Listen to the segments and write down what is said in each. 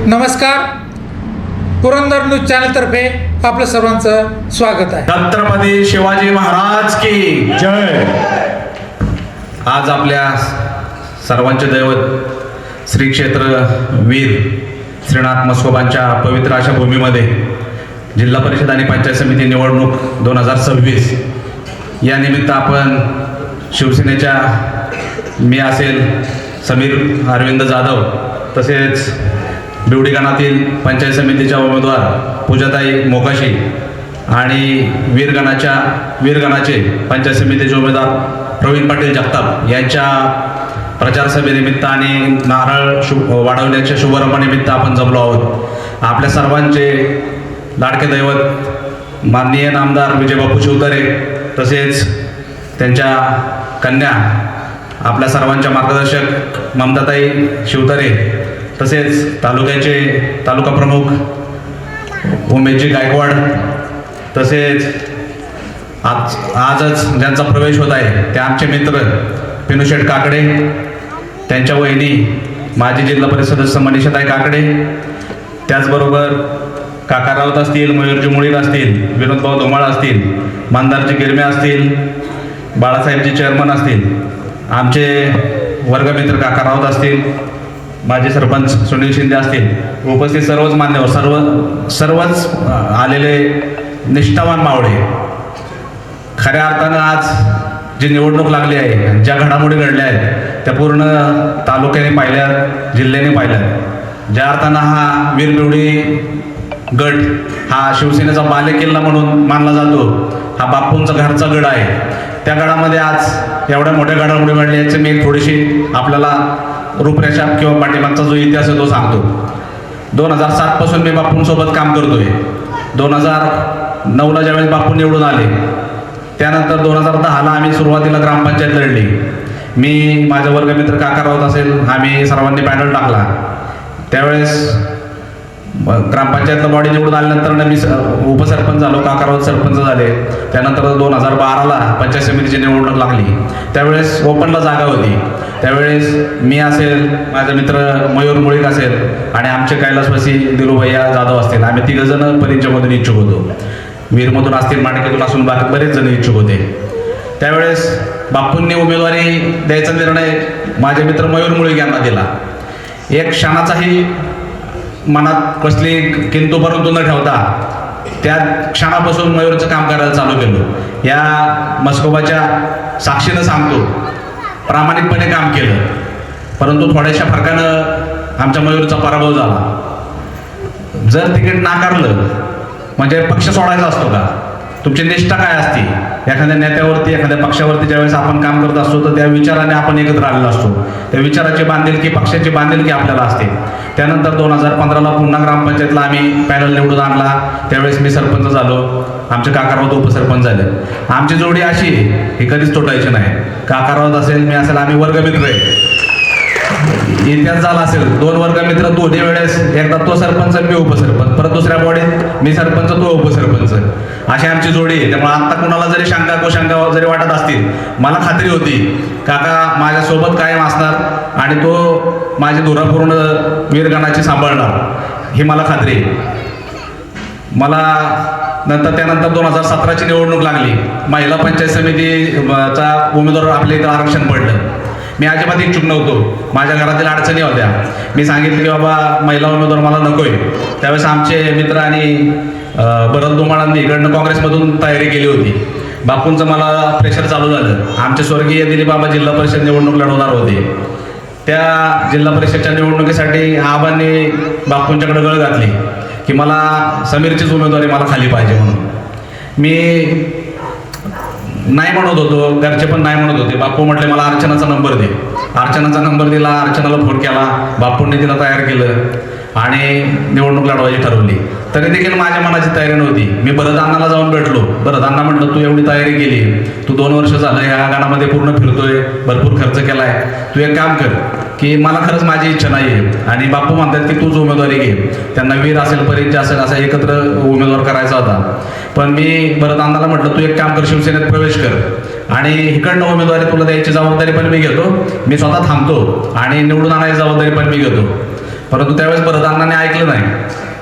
नमस्कार, पुरंदर न्यूज चॅनलतर्फे आपलं सर्वांचं स्वागत आहे. छत्रपती शिवाजी महाराज की जय. आज आपल्या सर्वांचे दैवत श्री क्षेत्र वीर श्रीनाथ म्हस्कोबांच्या पवित्र अशा भूमीमध्ये जिल्हा परिषद आणि पंचायत समिती निवडणूक 2026 या निमित्त आपण शिवसेनेच्या मी असेल समीर अरविंद जाधव, तसेच बिवडी गणातील पंचायत समितीच्या उमेदवार पूजाताई मोकाशी आणि वीरगणाचे पंचायत समितीचे उमेदवार प्रवीण पाटील जगताप यांच्या प्रचार सभेनिमित्त आणि नारळ वाढवण्याच्या शुभारंभानिमित्त आपण जमलो आहोत. आपल्या सर्वांचे लाडके दैवत माननीय नामदार विजयबापू शिवतारे, तसेच त्यांच्या कन्या आपल्या सर्वांच्या मार्गदर्शक ममताताई शिवतारे, तसेच तालुका प्रमुख उमेशजी गायकवाड, तसेच आजच ज्यांचा प्रवेश होत आहे ते आमचे मित्र पिनुशेठ काकडे, त्यांच्या वहिनी माजी जिल्हा परिषद सदस्य मनीषाताई काकडे, त्याचबरोबर काका राऊत असतील, मयूरजी मुळीक असतील, विनोदभाऊ धुमाळ असतील, मानदारजी गिरमे असतील, बाळासाहेबजी चेअरमन असतील, आमचे वर्गमित्र काका राऊत असतील, माजी सरपंच सुनील शिंदे असतील, उपस्थित सर्वच मान्यवर सर्वच आलेले निष्ठावान मावळे. खऱ्या अर्थानं आज जी निवडणूक लागली आहे, ज्या घडामोडी घडल्या आहेत त्या पूर्ण तालुक्याने पाहिल्या, जिल्ह्याने पाहिल्या. ज्या अर्थानं हा वीरबिवडी गट हा शिवसेनेचा बालेकिल्ला म्हणून मानला जातो, हा बापूंचा घरचा गड आहे. त्या गडामध्ये आज एवढ्या मोठ्या घडामोडी घडल्या याची मी थोडीशी आपल्याला रूपरेषा किंवा पाठीमागचा जो इतिहास आहे तो सांगतो. 2007 पासून मी बापूंसोबत काम करतोय. 2009ला ज्यावेळेस बापू निवडून आले, त्यानंतर 2010ला आम्ही सुरुवातीला ग्रामपंचायत लढली. मी, माझे वर्गमित्र काका राऊत असेल, आम्ही सर्वांनी पॅनल टाकला. त्यावेळेस ग्रामपंचायतला बॉडी निवडून आल्यानंतर मी उपसरपंच झालो, काका राऊत सरपंच झाले. त्यानंतर 2012ला पंचायत समितीची निवडणूक लागली. त्यावेळेस ओपनला जागा होती. त्यावेळेस मी असेल, माझे मित्र मयूर मुळीक असेल आणि आमचे कैलासवासी दिलूभैया जाधव असतील, आम्ही तिघजण परीक्षेमधून इच्छुक होतो. वीरमधून असतील, मांडकेतून असून बाकी बरेच जण इच्छुक होते. त्यावेळेस बापूंनी उमेदवारी द्यायचा निर्णय माझे मित्र मयूर मुळीक यांना दिला. एक क्षणाचाही मनात कसली किंतु परंतु न ठेवता त्या क्षणापासून मयूरचं काम करायला चालू केलं. या म्हस्कोबाच्या साक्षीनं सांगतो, प्रामाणिकपणे काम केलं. परंतु थोड्याशा फरकानं आमच्या मयूरचा पराभव झाला. जर तिकीट नाकारलं म्हणजे पक्ष सोडायचा असतो का? तुमची निष्ठा काय असते? एखाद्या नेत्यावरती, एखाद्या पक्षावरती ज्यावेळेस आपण काम करत असतो तर त्या विचाराने आपण एकत्र आलेलो असतो. त्या विचाराची बांधिलकी, पक्षाची बांधिलकी आपल्याला असते. त्यानंतर 2015ला पुन्हा ग्रामपंचायतला आम्ही पॅनल निवडून आणला. त्यावेळेस मी सरपंच झालो, आमचे काका राऊत उपसरपंच झाले. आमची जोडी अशी ही कधीच तुटायची नाही. काका राऊत असेल, मी असेल, आम्ही वर्गमित्र आहे. इतिहास झाला असेल, 2 वर्गमित्र, दोन्ही वेळेस एकदा तो सरपंच मी उपसरपंच, परत दुसऱ्या बॉडीत मी सरपंच तो उपसरपंच, अशी आमची जोडी आहे. त्यामुळे आत्ता कुणाला जरी शंका जरी वाटत असतील, मला खात्री होती काका माझ्यासोबत कायम असणार आणि तो माझी धुरा पूर्ण वीरगणाची सांभाळणार, ही मला खात्री आहे. मला त्यानंतर 2017ची निवडणूक लागली. महिला पंचायत समितीचा उमेदवार आपल्या इथं आरक्षण पडलं. मी अजिबात इच्छुक नव्हतो. माझ्या घरातील अडचणी होत्या. मी सांगितलं की बाबा महिला उमेदवार मला नकोय. त्यावेळेस आमचे मित्र आणि भरत धुमाळांनी इकडनं काँग्रेसमधून तयारी केली होती. बापूंचं मला प्रेशर चालू झालं. आमचे स्वर्गीय दिलीप बाबा जिल्हा परिषद निवडणूक लढवणार होते. त्या जिल्हा परिषदच्या निवडणुकीसाठी आबांनी बापूंच्याकडे गळ घातली की मला समीरचीच उमेदवारी मला खाली पाहिजे म्हणून. मी नाही म्हणत होतो, घरचे पण नाही म्हणत होते. बापू म्हटले मला अर्चनाचा नंबर दे. अर्चनाचा नंबर दिला, अर्चनाला फोन केला, बापूंनी तिला तयार केलं आणि निवडणूक लढवायची ठरवली. तरी देखील माझ्या मनाची तयारी नव्हती. मी भरतअण्णाला जाऊन भेटलो. भरतअण्णा म्हटलं तू एवढी तयारी केली, तू 2 वर्ष झालं ह्या गाण्यामध्ये पूर्ण फिरतोय, भरपूर खर्च केलाय, तू एक काम कर की मला खरंच माझी इच्छा नाही आहे आणि बापू म्हणतात की तूच उमेदवारी घे. त्यांना वीर असेल, परिचय असेल, असा एकत्र उमेदवार करायचा होता. पण मी भरतअण्णाला म्हटलं तू एक काम कर, शिवसेनेत प्रवेश कर आणि इकडनं उमेदवारी तुला द्यायची जबाबदारी पण मी घेतो, मी स्वतः थांबतो आणि निवडून आणायची जबाबदारी पण मी घेतो. परंतु त्यावेळेस भरतअण्णांनी ऐकलं नाही.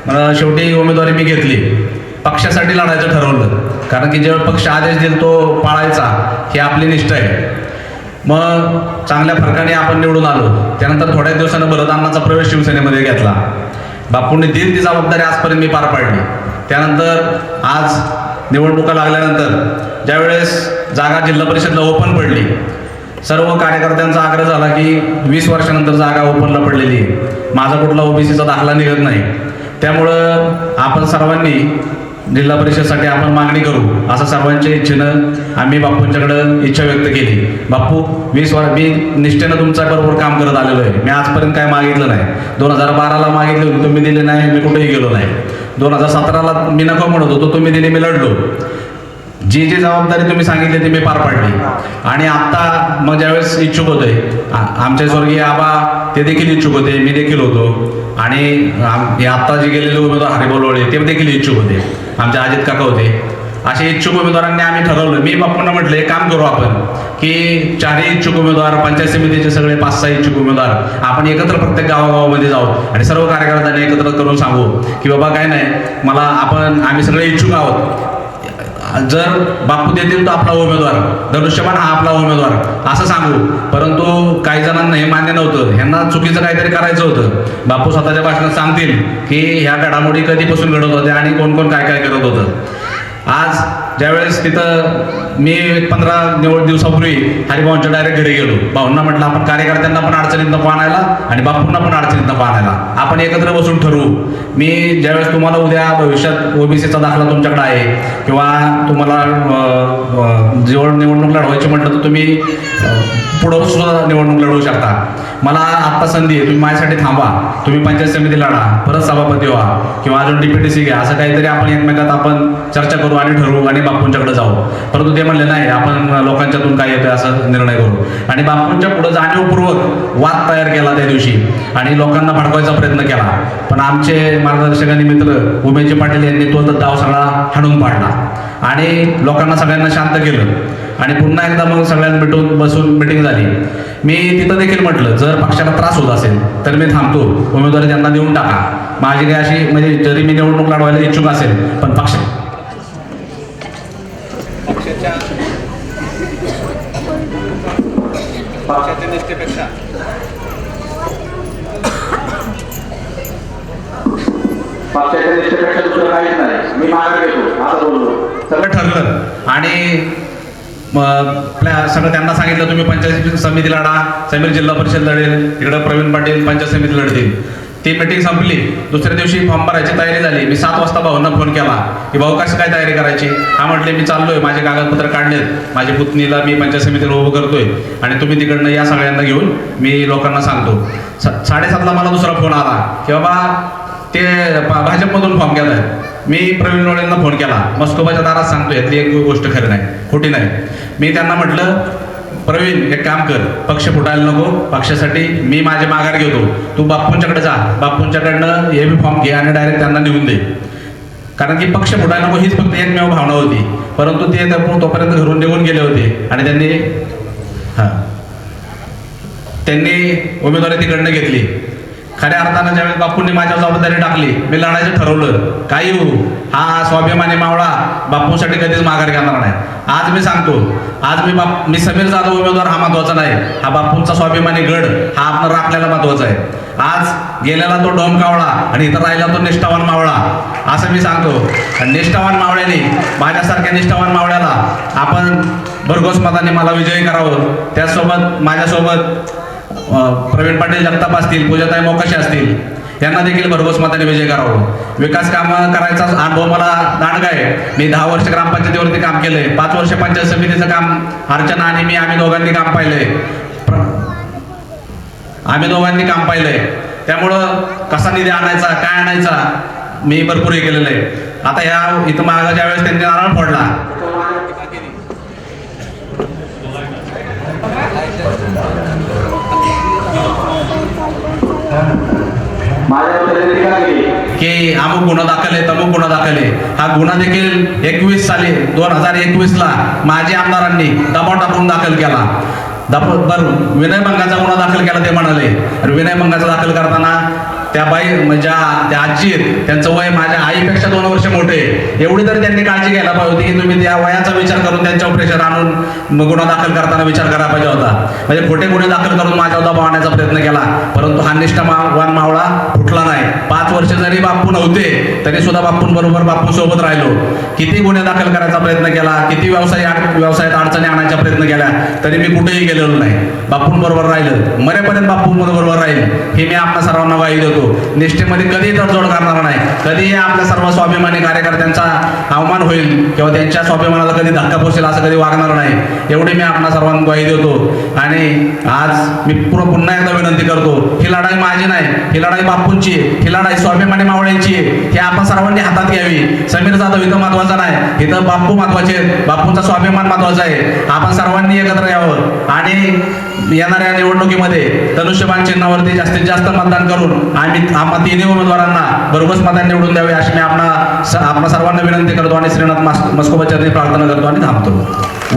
मला शेवटी उमेदवारी मी घेतली. पक्षासाठी लढायचं ठरवलं, कारण की जेव्हा पक्ष आदेश देईल तो पाळायचा ही आपली निष्ठा आहे. मग चांगल्या फरकाने आपण निवडून आलो. त्यानंतर थोड्या दिवसानं भरतअण्णांचा प्रवेश शिवसेनेमध्ये घेतला. बापूंनी दिली ती जबाबदारी आजपर्यंत मी पार पाडली. त्यानंतर आज निवडणुका लागल्यानंतर ज्यावेळेस जागा जिल्हा परिषदला ओपन पडली, सर्व कार्यकर्त्यांचा आग्रह झाला की 20 वर्षानंतर जागा ओपनला पडलेली आहे, माझा कुठला ओबीसीचा दाखला निघत नाही, त्यामुळं आपण सर्वांनी जिल्हा परिषदसाठी आपण मागणी करू असं सर्वांच्या इच्छेनं आम्ही बापूंच्याकडं इच्छा व्यक्त केली. बापू 20 वर्ष मी निष्ठेनं तुमच्या बरोबर काम करत आलेलो आहे. मी आजपर्यंत काय मागितलं नाही. 2012ला मागितले होते, तुम्ही दिले नाही, मी कुठेही गेलो नाही. 2017ला मी नको म्हणत होतो, तुम्ही दिले, मी लढलो. जी जी जबाबदारी तुम्ही सांगितली ती मी पार पाडली. आणि आत्ता मग ज्यावेळेस इच्छुक होते आमचे स्वर्गीय आबा, ते देखील इच्छुक होते, मी देखील होतो. आणि हे आत्ता जे गेलेले उमेदवार हरिभाऊ ते देखील इच्छुक होते, आमचे अजित काका होते. असे इच्छुक उमेदवारांनी आम्ही ठरवलं. मी बापूंना म्हटलं एक काम करू आपण की 4ही इच्छुक उमेदवार, पंचायत समितीचे सगळे 5-6 इच्छुक उमेदवार आपण एकत्र प्रत्येक गावागावामध्ये जाऊ आणि सर्व कार्यकर्त्यांनी एकत्र करून सांगू की बाबा काय नाही, मला आम्ही सगळे इच्छुक आहोत, जर बापू देतील तर आपला उमेदवार, धनुष्यबाण हा आपला उमेदवार असं सांगू. परंतु काही जणांना हे मान्य नव्हतं, ह्यांना चुकीचं काहीतरी करायचं होतं. बापू स्वतःच्या भाषणात सांगतील की ह्या घडामोडी कधीपासून घडत होत्या आणि कोण कोण काय काय करत होतं. आज ज्यावेळेस तिथं मी 15 दिवसापूर्वी हरिभाऊंच्या डायरेक्ट घरी गेलो. भाऊंना म्हटलं आपण कार्यकर्त्यांना पण अडचणीत नको आणायला आणि बापूंना पण अडचणीत नको आणायला, आपण एकत्र बसून ठरवू. मी ज्यावेळेस तुम्हाला उद्या भविष्यात ओबीसीचा दाखला तुमच्याकडे आहे किंवा तुम्हाला निवडणूक लढवायची म्हटलं तर तुम्ही पुढं सुद्धा निवडणूक लढवू शकता. मला आत्ता संधी आहे, तुम्ही माझ्यासाठी थांबा, तुम्ही पंचायत समिती लढा, परत सभापती व्हा किंवा अजून DPTC घ्या, असं काहीतरी आपण एकमेकात आपण चर्चा करू आणि ठरवू आणि बापूंच्याकडे जाऊ. परंतु ते म्हणले नाही, आपण लोकांच्यातून काय येतं असं निर्णय करू. आणि बापूंच्या पुढे जाणीवपूर्वक वाद तयार केला त्या दिवशी आणि लोकांना भडकवायचा प्रयत्न केला. पण आमचे मार्गदर्शक आणि मित्र उमेशजी पाटील यांनी तो डाव सगळा हाणून पाडला आणि लोकांना सगळ्यांना शांत केलं. आणि पुन्हा एकदा मग सगळ्यांना बसून मिटिंग झाली. मी तिथं देखील म्हटलं जर पक्षाला त्रास होत असेल तर मी थांबतो, उमेदवारी त्यांना देऊन टाका. माझी काही अशी म्हणजे जरी मी निवडणूक लढवायला इच्छुक असेल पण पक्षाच्या निष्ठेपेक्षा दुसरं काहीच नाही, मी मागे घेतो असं बोललो. सगळं ठरलं आणि सगळं त्यांना सांगितलं तुम्ही पंचायत समिती लढा, समीर जिल्हा परिषद लढेल, इकडं प्रवीण पाटील पंचायत समिती लढतील. ती मीटिंग संपली. दुसऱ्या दिवशी फॉर्म भरायची तयारी झाली. मी 7 वाजता भाऊंना फोन केला की भाऊ कशी काय तयारी करायची. हा म्हटले मी चाललोय, माझे कागदपत्र काढलेत, माझ्या पुतणीला मी पंचायत समितीला उभं करतोय आणि तुम्ही तिकडनं या सगळ्यांना घेऊन मी लोकांना सांगतो. 7:30ला मला दुसरा फोन आला की बाबा ते भाजपमधून फॉर्म घेत आहेत. मी प्रवीण लोळेंना फोन केला, मस्कोबाच्या दारात सांगतो, यातली एक गोष्ट खरी नाही, खोटी नाही. मी त्यांना म्हटलं प्रवीण एक काम कर, पक्ष फुटायला नको, पक्षासाठी मी माझे माघार घेतो, तू बापूंच्याकडे जा, बापूंच्याकडनं हे बी फॉर्म घे आणि डायरेक्ट त्यांना निघून दे. कारण की पक्ष फुटायला नको हीच फक्त एकमेव भावना होती. परंतु ते तोपर्यंत घरून निघून गेले होते आणि त्यांनी उमेदवारी तिकडनं घेतली. खऱ्या अर्थानं ज्यावेळेस बापूंनी माझ्यावर जबाबदारी टाकली, मी लढायचं ठरवलं. काही हो, हा स्वाभिमानी मावळा बापूंसाठी कधीच माघार घेणार नाही. आज मी सांगतो, आज मी समीर जाधव उमेदवार हा महत्वाचा नाही, हा बापूंचा स्वाभिमानी गड हा आपण राखलेला महत्वाचा आहे. आज गेलेला तो डोम कावळा आणि इथं राहिला तो निष्ठावान मावळा असं मी सांगतो. आणि निष्ठावान मावळ्याने, माझ्यासारख्या निष्ठावान मावळ्याला आपण भरघोस मताने मला विजयी करावं. त्याचसोबत माझ्यासोबत प्रवीण पाटील जगताप असतील, पूजाताई मोकाशी असतील, यांना देखील भरघोस मताने विजय करावं. विकास कामं करायचा अनुभव मला दांडगा आहे. मी 10 वर्ष ग्रामपंचायतीवरती काम केलंय, 5 वर्ष पंचायत समितीचं काम अर्चना आणि मी आम्ही दोघांनी काम पाहिलंय. त्यामुळं कसा निधी आणायचा, काय आणायचा मी भरपूर हे केलेलं आहे. आता ह्या इथं मागं ज्यावेळेस त्यांनी नारळ फोडला, की अमुक गुन्हा दाखल आहे, तमुक गुन्हा दाखल आहे. हा गुन्हा देखील 2021ला माजी आमदारांनी दबाव टाकून दाखल केला. विनयभंगाचा गुन्हा दाखल केला ते म्हणाले. आणि विनयभंगाचा दाखल करताना त्या बाई म्हणजे त्या आजी आहेत, त्यांचं वय माझ्या आईपेक्षा 2 वर्ष मोठे आहे. एवढी तरी त्यांनी काळजी घ्यायला पाहिजे होती की तुम्ही त्या वयाचा विचार करून त्यांच्यावर प्रेशर आणून गुन्हा दाखल करताना विचार करायला पाहिजे होता. म्हणजे खोटे गुन्हे दाखल करून माझ्यावर दबाव आणण्याचा प्रयत्न केला, परंतु हा निष्ठावान मावळा फुटला नाही. 5 वर्ष जरी बापू नव्हते तरी सुद्धा बापूंबरोबर बापू सोबत राहिलो. किती गुन्हे दाखल करायचा प्रयत्न केला, किती व्यवसायात अडचणी आणायचा प्रयत्न केला, तरी मी कुठेही गेलेलो नाही. बापूंबरोबर राहिलं, मरेपर्यंत बापूंबरोबर राहील हे मी आपल्या सर्वांना ग्वाही देतो. निष्ठेमध्ये कधीही तडजोड करणार नाही, कधीही आपल्या सर्व स्वाभिमानी कार्यकर्त्यांचा अवमान होईल किंवा त्यांच्या स्वाभिमानाला कधी धक्का पोचेल असं कधी वागणार नाही, एवढी मी आपल्या सर्वांना ग्वाही देतो. आणि आज मी पुन्हा एकदा विनंती करतो, ही लढाई माझी नाही, ही लढाई बापूंची आहे, ही लढाई स्वाभिमानी मावळ्यांची आहे. हे आपण सर्वांनी हातात घ्यावी. समीर जाधव इथं महत्वाचा नाही, इथं बापू महत्वाचे आहेत, बापूंचा स्वाभिमान महत्वाचा आहे. आपण सर्वांनी एकत्र यावं आणि येणाऱ्या निवडणुकीमध्ये धनुष्यबाण चिन्हावरती जास्तीत जास्त मतदान करून आम्हा तिन्ही उमेदवारांना भरघोस मतदान निवडून द्यावे अशी मी आपणा सर्वांना विनंती करतो आणि श्रीनाथ मस्कोबा चरणी प्रार्थना करतो आणि थांबतो.